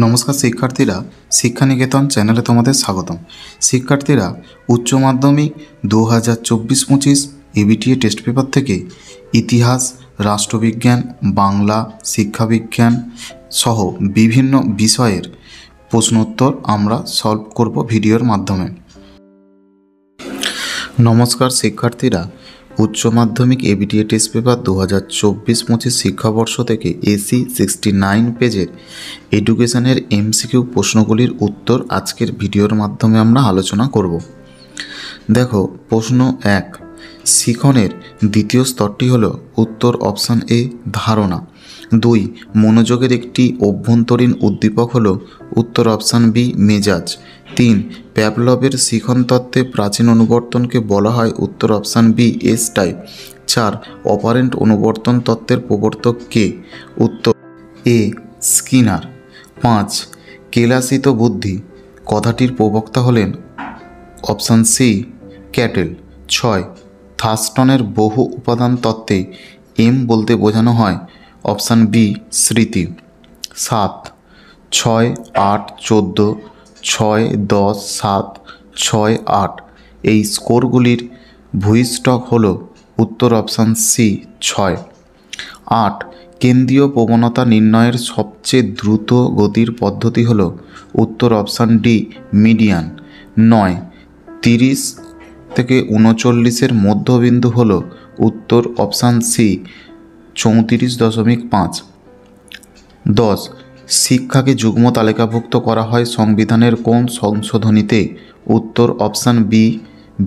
নমস্কার শিক্ষার্থীরা, শিক্ষানিকেতন চ্যানেলে তোমাদের স্বাগতম। শিক্ষার্থীরা, উচ্চ মাধ্যমিক 2024-25 এবিটিএ টেস্ট পেপার থেকে ইতিহাস, রাষ্ট্রবিজ্ঞান, বাংলা, শিক্ষাবিজ্ঞান সহ বিভিন্ন বিষয়ের প্রশ্নোত্তর আমরা সলভ করব ভিডিওর মাধ্যমে। নমস্কার শিক্ষার্থীরা, উচ্চ মাধ্যমিক এবিটিএ টেস্ট পেপার 2024-25 শিক্ষাবর্ষ থেকে এসি 69 পেজের এডুকেশনের এমসিকিউ প্রশ্নগুলির উত্তর আজকের ভিডিওর মাধ্যমে আমরা আলোচনা করব। দেখো, প্রশ্ন 1, শিখনের দ্বিতীয় স্তরটি হলো উত্তর অপশান এ ধারণা। 2, মনোযোগের একটি অভ্যন্তরীণ উদ্দীপক হলো উত্তর অপশান বি মেজাজ। 3, প্যাভলভের শিখন তত্ত্বে প্রাচীন অনুবর্তনকে বলা হয় উত্তর option B S type. 4, operant অনুবর্তন তত্ত্বের প্রবর্তক কে? উত্তর এ স্কিনার। 5, কেলাসিত বুদ্ধি কথাটির প্রবক্তা হলেন অপশান সি ক্যাটেল। 6, থার্স্টনের বহু উপাদান তত্ত্বে এম বলতে বোঝানো হয় অপশান বি স্মৃতি। 7, 6, 8, 14, 6, 10, 7, 6, 8 এই স্কোরগুলির ভূইষ্ঠক হল উত্তর অপশান সি 6। 8, কেন্দ্রীয় প্রবণতা নির্ণয়ের সবচেয়ে দ্রুত গতির পদ্ধতি হল উত্তর অপশান ডি মিডিয়ান। 9, 30 থেকে 39-এর মধ্যবিন্দু হল উত্তর অপশান সি 34.5। 10, শিক্ষাকে যুগ্ম তালিকাভুক্ত করা হয় সংবিধানের কোন সংশোধনীতে? উত্তর অপশান বি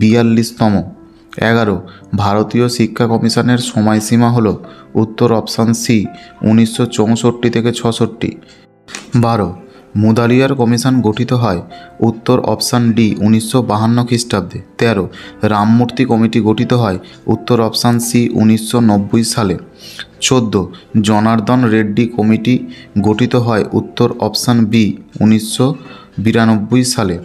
42তম। 11, ভারতীয় শিক্ষা কমিশনের সময়সীমা হল উত্তর অপশান সি 1964 থেকে 66। 12, মুদালিয়ার কমিশন গঠিত হয় উত্তর অপশান ডি 1952 খ্রিস্টাব্দে। 13, রামমূর্তি কমিটি গঠিত হয় উত্তর অপশান সি 1990 সালে। 14, জনার্দন রেড্ডি কমিটি গঠিত হয় উত্তর অপশান বি 1992 সালে।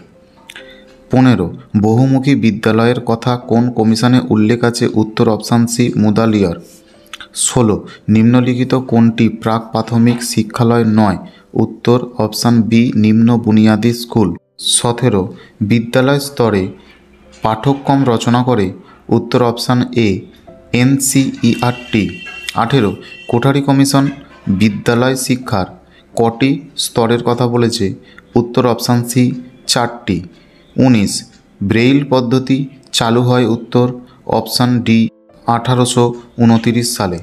15, বহুমুখী বিদ্যালয়ের কথা কোন কমিশনে উল্লেখ আছে? উত্তর অপশান সি মুদালিয়ার। 16, নিম্নলিখিত কোনটি প্রাক প্রাথমিক শিক্ষালয় নয়? উত্তর অপশান বি নিম্ন বুনিয়াদী স্কুল। 17, বিদ্যালয় স্তরে পাঠ্যক্রম রচনা করে উত্তর option A NCERT. 18, Kothari commission বিদ্যালয় শিক্ষার কটি স্তরের কথা বলেছে? উত্তর অপশান সি 4টি। 19, ব্রেইল পদ্ধতি চালু হয় উত্তর অপশান ডি 1829 সালে।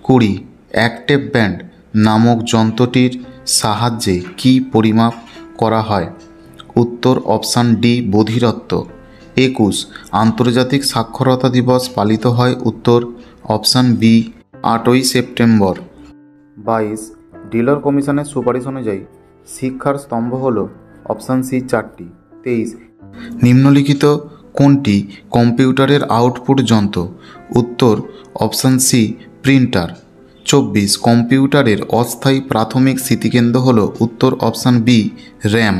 20, অ্যাক্টেভ ব্যান্ড নামক যন্ত্রটির সাহায্যে কি পরিমাপ করা হয়? উত্তর অপশান ডি বধিরত্ব। 21, আন্তর্জাতিক সাক্ষরতা দিবস পালিত হয় উত্তর অপশান বি 8ই সেপ্টেম্বর। 22, ডিলর কমিশনের সুপারিশ অনুযায়ী শিক্ষার স্তম্ভ হল অপশান সি 4টি। 23, নিম্নলিখিত কোনটি কম্পিউটারের আউটপুট যন্ত্র? উত্তর অপশান সি প্রিন্টার। 24, কম্পিউটারের অস্থায়ী প্রাথমিক স্মৃতিকেন্দ্র হল উত্তর অপশান বি র্যাম।